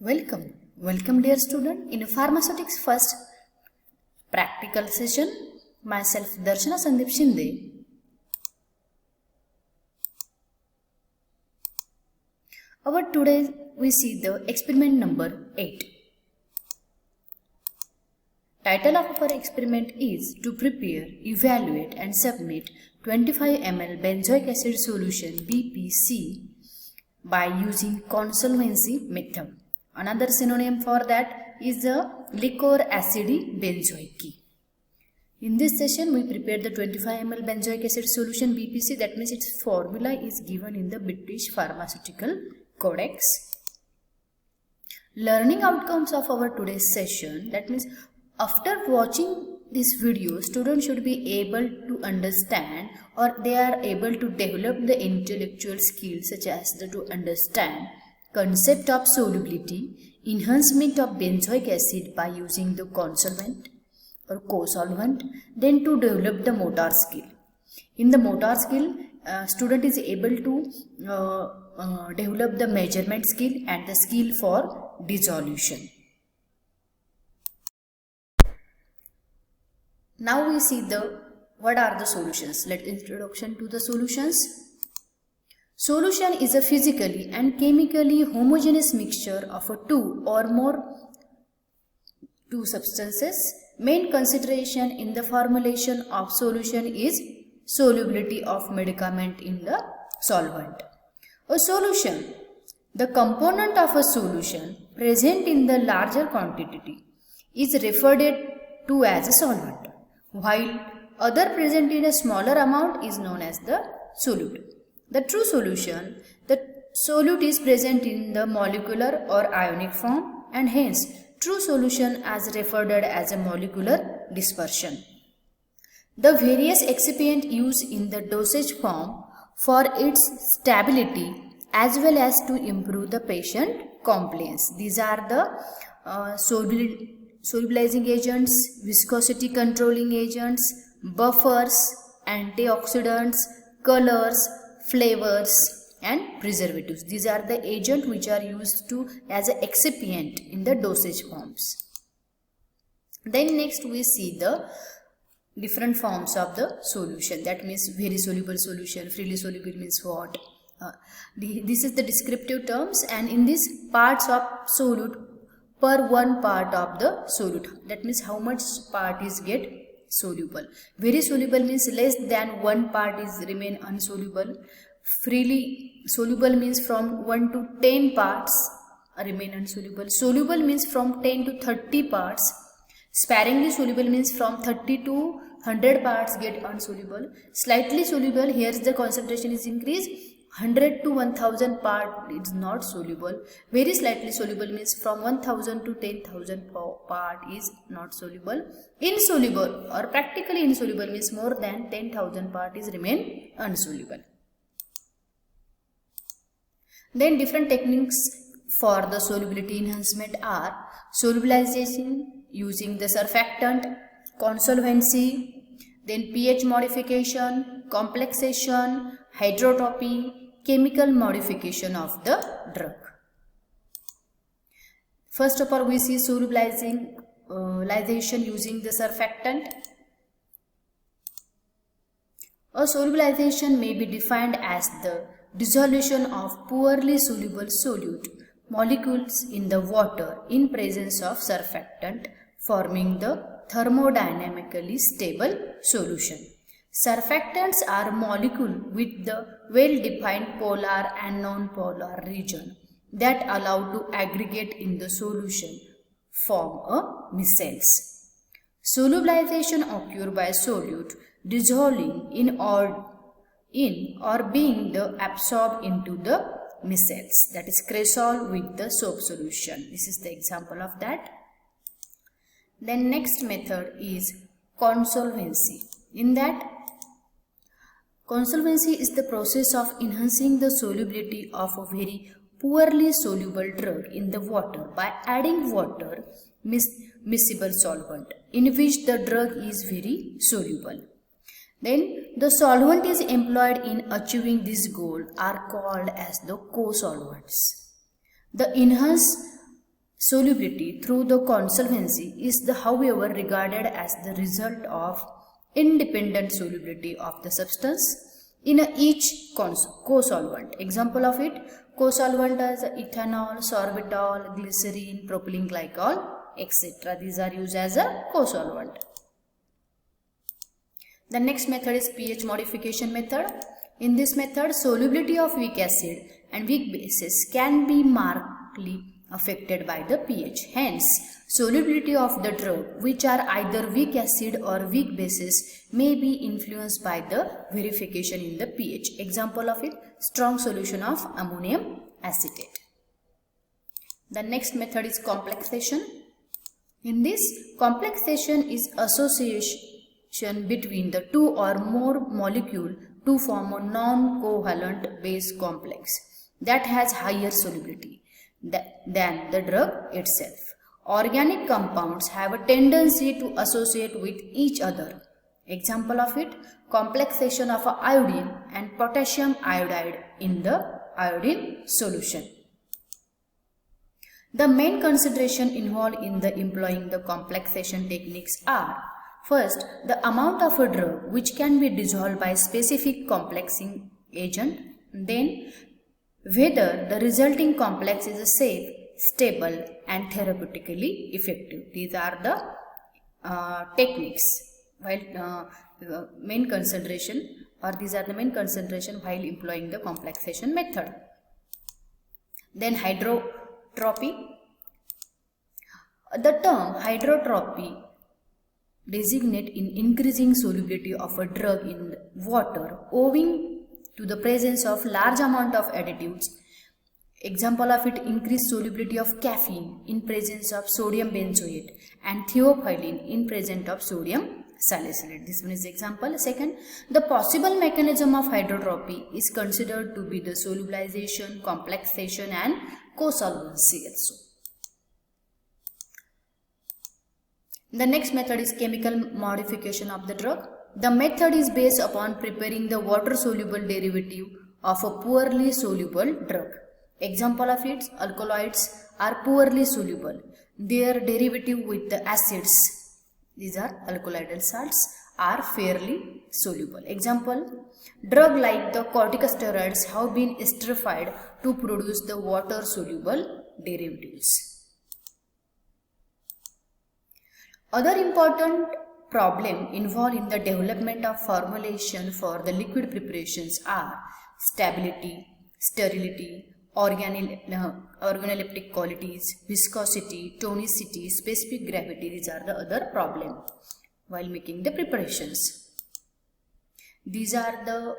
Welcome dear student in pharmaceutics first practical session. Myself Darshana Sandeep Shinde. Our today we see the experiment number 8. Title of our experiment is to prepare, evaluate and submit 25 ml benzoic acid solution BPC by using consolvency method. Another synonym for that is the liquor acidi benzoic. In this session, we prepared the 25 ml benzoic acid solution BPC. That means its formula is given in the British Pharmaceutical Codex. Learning outcomes of our today's session. That means after watching this video, students should be able to understand or they are able to develop the intellectual skills such as to understand concept of solubility, enhancement of benzoic acid by using the consolvent or co-solvent, then to develop the motor skill. In the motor skill, student is able to develop the measurement skill and the skill for dissolution. Now we see what are the solutions. Let's introduction to the solutions. Solution is a physically and chemically homogeneous mixture of two or more substances. Main consideration in the formulation of solution is solubility of medicament in the solvent. A solution, the component of a solution present in the larger quantity is referred to as a solvent, while other present in a smaller amount is known as the solute. The true solution, the solute is present in the molecular or ionic form and hence true solution as referred as a molecular dispersion. The various excipient used in the dosage form for its stability as well as to improve the patient compliance. These are the solubilizing agents, viscosity controlling agents, buffers, antioxidants, colors, flavors and preservatives. These are the agents which are used as an excipient in the dosage forms. Then next we see the different forms of the solution. That means very soluble solution, freely soluble means what? This is the descriptive terms, and in these parts of solute per one part of the solute. That means how much part is get soluble. Very soluble means less than one part is remain unsoluble. Freely soluble means from 1 to 10 parts remain insoluble. Soluble means from 10 to 30 parts. Sparingly soluble means from 30 to 100 parts get insoluble. Slightly soluble, here the concentration is increased. 100 to 1000 part is not soluble. Very slightly soluble means from 1000 to 10,000 part is not soluble. Insoluble or practically insoluble means more than 10,000 part is remain insoluble. Then different techniques for the solubility enhancement are solubilization using the surfactant, consolvency, then pH modification, complexation, hydrotropy, chemical modification of the drug. First of all, we see solubilization using the surfactant. A solubilization may be defined as the dissolution of poorly soluble solute molecules in the water in presence of surfactant, forming the thermodynamically stable solution. Surfactants are molecules with the well-defined polar and non-polar region that allow to aggregate in the solution, form a micelles. Solubilization occurs by solute dissolving in or being absorbed into the micelles, that is cresol with the soap solution. This is the example of that. Then next method is consolvency. In that, consolvency is the process of enhancing the solubility of a very poorly soluble drug in the water by adding water miscible solvent in which the drug is very soluble. Then the solvent is employed in achieving this goal are called as the co-solvents. The enhanced solubility through the consolvency is however regarded as the result of independent solubility of the substance in each co-solvent. Example of it, co-solvent as ethanol, sorbitol, glycerin, propylene glycol, etc. These are used as a co-solvent. The next method is pH modification method. In this method, solubility of weak acid and weak bases can be markedly affected by the pH. Hence, solubility of the drug, which are either weak acid or weak bases, may be influenced by the verification in the pH. Example of it, strong solution of ammonium acetate. The next method is complexation. In this, complexation is association between the two or more molecules to form a non-covalent base complex that has higher solubility than the drug itself. Organic compounds have a tendency to associate with each other. Example of it, complexation of iodine and potassium iodide in the iodine solution. The main consideration involved in the employing the complexation techniques are: first, the amount of a drug which can be dissolved by specific complexing agent, then whether the resulting complex is safe, stable and therapeutically effective. These are the techniques while main consideration, or these are the main consideration while employing the complexation method. Then hydrotropy. The term hydrotropy designate in increasing solubility of a drug in water owing to the presence of large amount of additives. Example of it, increased solubility of caffeine in presence of sodium benzoate and theophylline in presence of sodium salicylate. This one is example. Second, the possible mechanism of hydrotropy is considered to be the solubilization, complexation and co-solvency also. The next method is chemical modification of the drug. The method is based upon preparing the water-soluble derivative of a poorly soluble drug. Example of it, alkaloids are poorly soluble. Their derivative with the acids, these are alkaloidal salts, are fairly soluble. Example, drug like the corticosteroids have been esterified to produce the water-soluble derivatives. Other important problem involved in the development of formulation for the liquid preparations are stability, sterility, organoleptic qualities, viscosity, tonicity, specific gravity. These are the other problems while making the preparations. These are the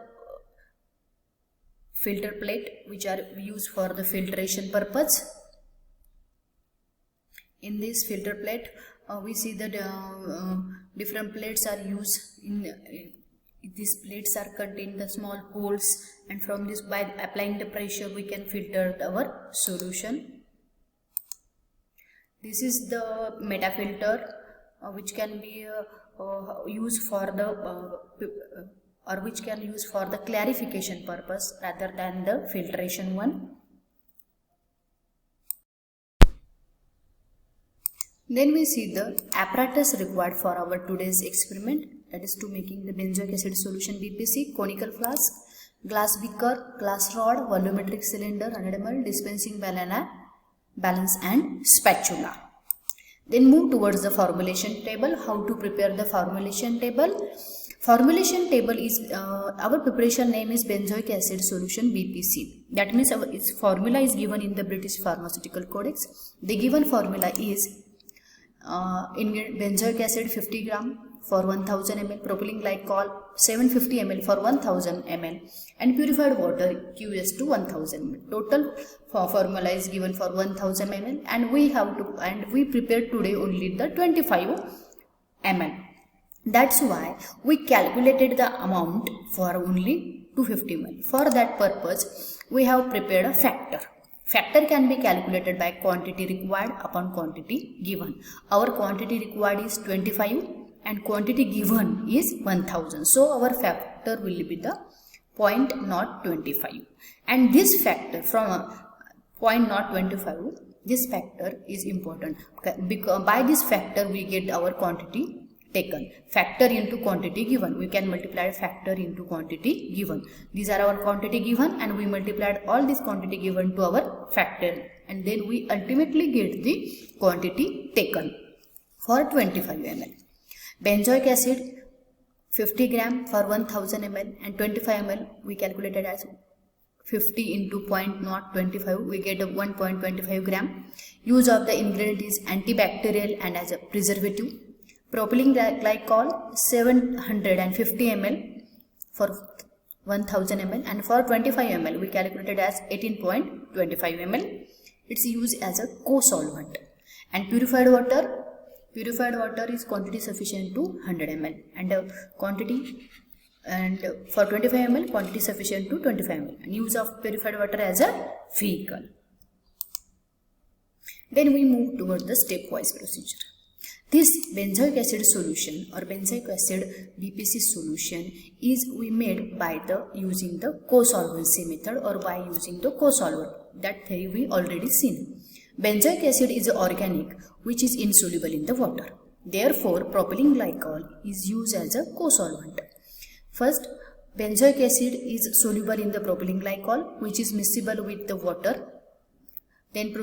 filter plate which are used for the filtration purpose. In this filter plate, we see that different plates are used. These plates are contained the small holes, and from this, by applying the pressure, we can filter our solution. This is the metafilter which can be used for the which can use for the clarification purpose rather than the filtration one. Then we see the apparatus required for our today's experiment, that is to making the benzoic acid solution BPC, conical flask, glass beaker, glass rod, volumetric cylinder, 100 ml, dispensing balance and spatula. Then move towards the formulation table. How to prepare the formulation table? Formulation table is, our preparation name is benzoic acid solution BPC. That means its formula is given in the British Pharmaceutical Codex. The given formula is benzoic acid 50 gram for 1000 ml, propylene glycol 750 ml for 1000 ml and purified water QS to 1000 ml. Total formula is given for 1000 ml and we prepared today only the 25 ml. That's why we calculated the amount for only 250 ml. For that purpose, we have prepared a factor. Factor can be calculated by quantity required upon quantity given. Our quantity required is 25 and quantity given is 1000. So our factor will be the 0.025. And this factor, 0.025. This factor is important because by this factor we get our quantity taken. Factor into quantity given. We can multiply factor into quantity given. These are our quantity given and we multiplied all this quantity given to our factor, and then we ultimately get the quantity taken for 25 ml. Benzoic acid 50 gram for 1000 ml and 25 ml we calculated as 50 into 0.025, we get a 1.25 gram. Use of the ingredient is antibacterial and as a preservative. Propylene glycol 750 ml for 1000 ml and for 25 ml we calculated as 18.25 ml. It's used as a co-solvent. And purified water is quantity sufficient to 100 ml and for 25 ml quantity sufficient to 25 ml, and use of purified water as a vehicle. Then we move toward the stepwise procedure. This benzoic acid solution or benzoic acid BPC solution is we made by using the co-solvency method or by using the co-solvent. That theory we already seen. Benzoic acid is organic which is insoluble in the water. Therefore, propylene glycol is used as a co-solvent. First, benzoic acid is soluble in the propylene glycol which is miscible with the water. Then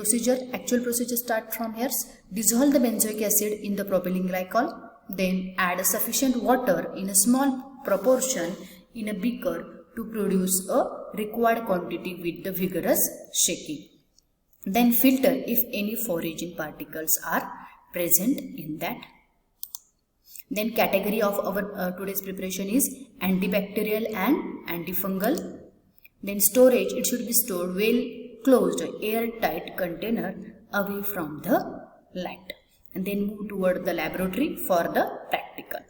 actual procedure start from here. Dissolve the benzoic acid in the propylene glycol. Then add sufficient water in a small proportion in a beaker to produce a required quantity with the vigorous shaking. Then filter if any foreign particles are present in that. Then category of our today's preparation is antibacterial and antifungal. Then storage, it should be stored well closed airtight container away from the light. And then move toward the laboratory for the practical.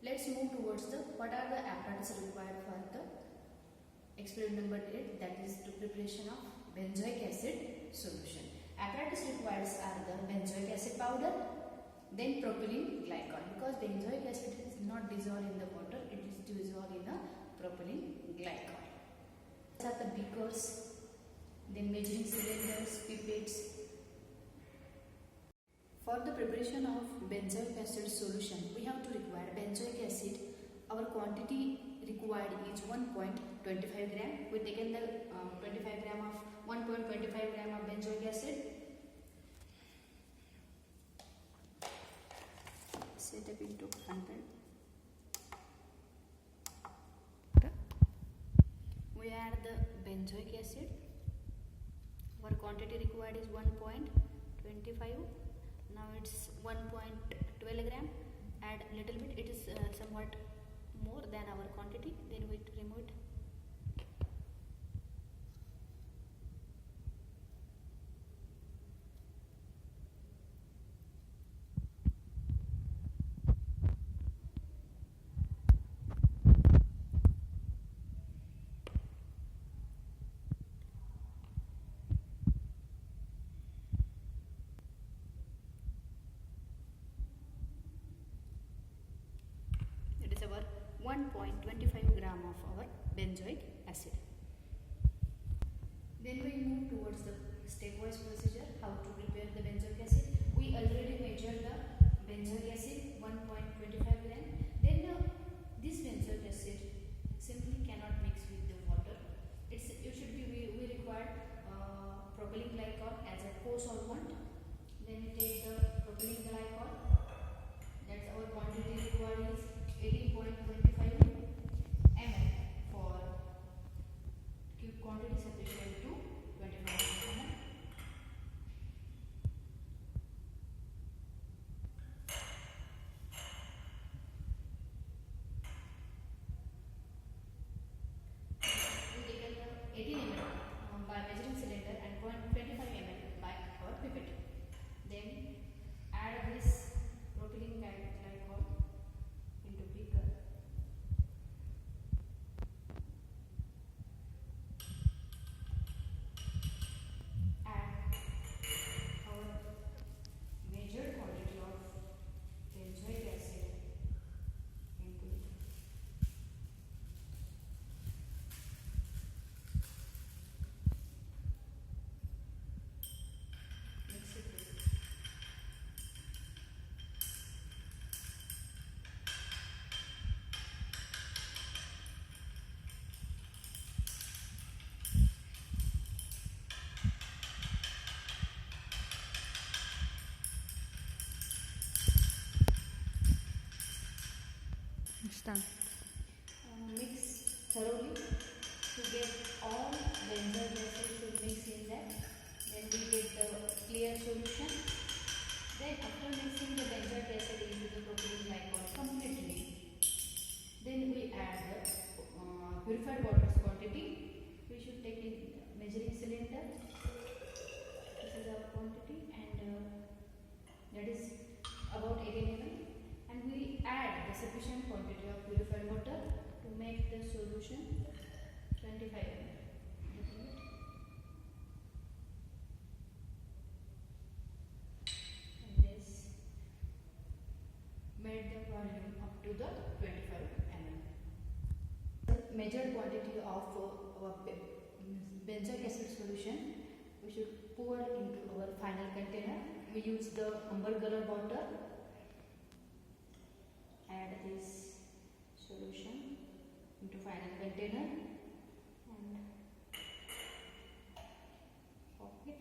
Let's move towards what are the apparatus required for the experiment number 8, that is the preparation of benzoic acid solution. Apparatus required are the benzoic acid powder, then propylene glycol, because benzoic acid is not dissolved in the water, it is dissolved in a propylene glycol. These are the beakers, then measuring cylinders, pipettes. For the preparation of benzoic acid solution, we have to require benzoic acid. Our quantity required is 1.25 gram. We taken the 25 gram of 1.25 gram of benzoic acid. Set up into 100. We add the benzoic acid. Our quantity required is 1.25. Now it's 1.12 gram. Add a little bit. It is somewhat more than our quantity. Then we remove it. It is our 1.25 gram of our benzoic acid. Then we move towards the stepwise procedure, how to prepare the benzoic acid. We already measured the benzoic acid 1.25 gram. Then this benzoic acid simply cannot mix with the water. We require propylene glycol as a co-solvent. Then we take the propylene glycol. That's our quantity required is 18.25 ml for quantity sufficient to 25 ml. We taken the 18 ml by measuring cylinder and 25 ml by our pipette. Then add this propylene glycol into beaker. Add our measured quantity of benzoic acid into it. Start. Mix thoroughly to get all benzoic acid to mix in that. Then we get the clear solution. Then after mixing the benzoic acid into the propylene glycol completely, then we add the purified water quantity. We should take in measuring cylinder. This is our quantity, and that is about 18 ml. And we add the sufficient quantity of purified water to make the solution 25 ml. And this made the volume up to the 25 ml. The measured quantity of benzoic acid solution we should pour into our final container. We use the amber color bottle. Add this solution into final container and pop it.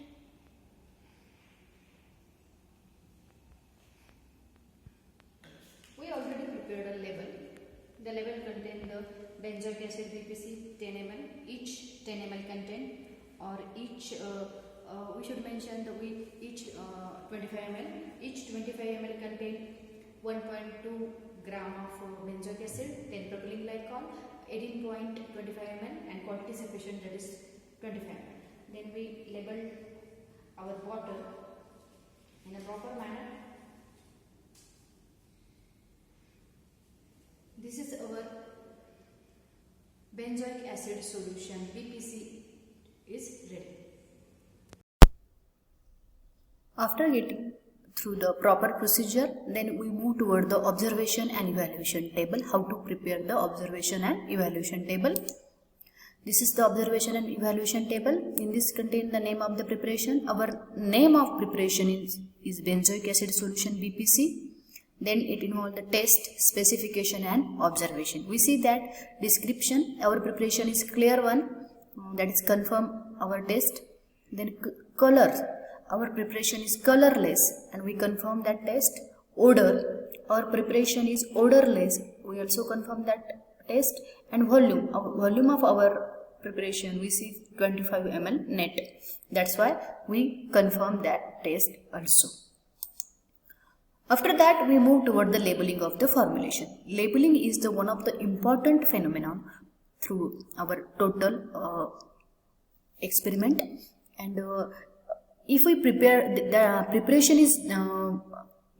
We already prepared a label. The label contains the benzoic acid BPC 10 ml. Each 10 ml contain, or each we should mention that each 25 ml. Each 25 ml contain 1.2 gram of benzoic acid, then propylene glycol, 18.25 ml, and quantity sufficient, that is 25 ml. Then we labeled our bottle in a proper manner. This is our benzoic acid solution BPC is ready. After getting through the proper procedure, then we move toward the observation and evaluation table. How to prepare the observation and evaluation table. This is the observation and evaluation table. In this contain the name of the preparation. Our name of preparation is benzoic acid solution BPC. Then it involves the test, specification and observation. We see that description, our preparation is clear one, that is confirm our test. Then color, our preparation is colorless and we confirm that test. Odor, our preparation is odorless, we also confirm that test. And volume, our volume of our preparation we see 25 ml net, that's why we confirm that test also. After that we move toward the labeling of the formulation. Labeling is the one of the important phenomenon through our total experiment, and if we prepare, the preparation is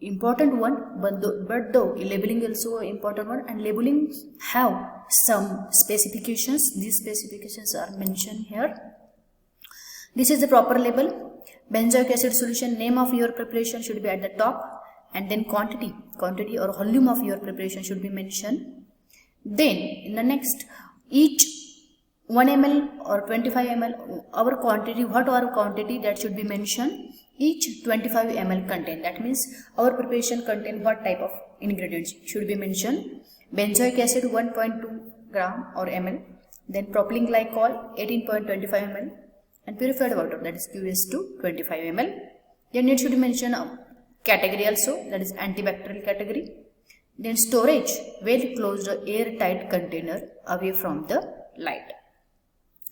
important one, but though labeling also important one, and labeling have some specifications. These specifications are mentioned here. This is the proper label. Benzoic acid solution, name of your preparation should be at the top, and then quantity or volume of your preparation should be mentioned. Then in the next, each 1 ml or 25 ml, our quantity, what our quantity, that should be mentioned. Each 25 ml contain, that means our preparation contain what type of ingredients should be mentioned. Benzoic acid 1.2 gram or ml, then propylene glycol 18.25 ml, and purified water, that is QS2 25 ml. Then it should mention category also, that is antibacterial category. Then storage, well closed airtight container away from the light.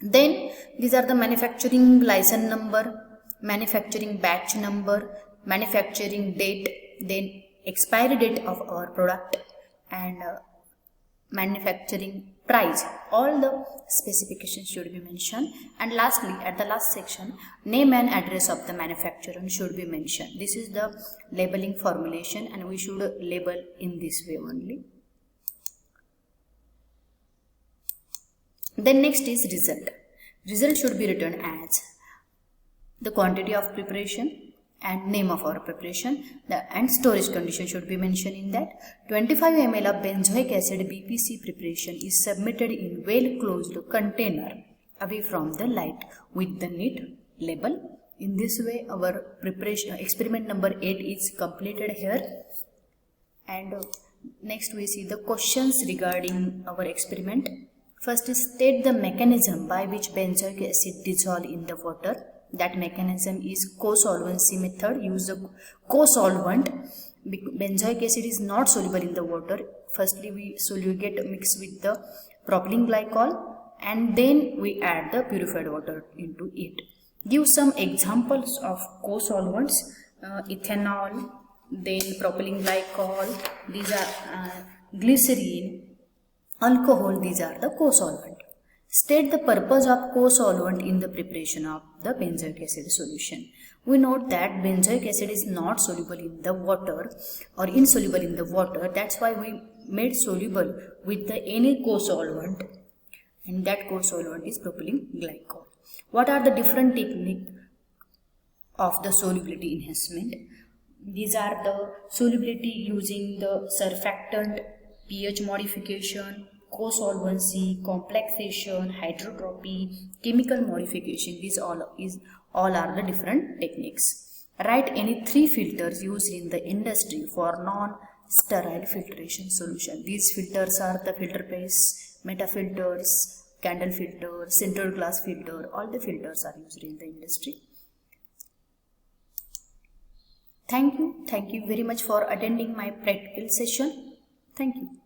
Then these are the manufacturing license number, manufacturing batch number, manufacturing date, then expiry date of our product, and manufacturing price. All the specifications should be mentioned. And lastly, at the last section, name and address of the manufacturer should be mentioned. This is the labeling formulation, and we should label in this way only. Then next is result. Result should be written as the quantity of preparation and name of our preparation, and storage condition should be mentioned in that. 25 ml of benzoic acid BPC preparation is submitted in well closed container away from the light with the neat label. In this way our preparation experiment number 8 is completed here. And next we see the questions regarding our experiment. First is state the mechanism by which benzoic acid dissolve in the water. That mechanism is co-solvency method. Use the co-solvent benzoic acid is not soluble in the water. Firstly we get mixed with the propylene glycol and then we add the purified water into it. Give some examples of co-solvents. Ethanol, then propylene glycol, these are glycerin, alcohol, these are the co-solvent. State the purpose of co-solvent in the preparation of the benzoic acid solution. We note that benzoic acid is not soluble in the water or insoluble in the water. That's why we made soluble with the any co-solvent, and that co-solvent is propylene glycol. What are the different techniques of the solubility enhancement? These are the solubility using the surfactant, pH modification, co-solvency, complexation, hydrotropy, chemical modification. These all are the different techniques. Write any 3 filters used in the industry for non-sterile filtration solution. These filters are the filter paste, meta filters, candle filter, sintered glass filter. All the filters are used in the industry. Thank you very much for attending my practical session. Thank you.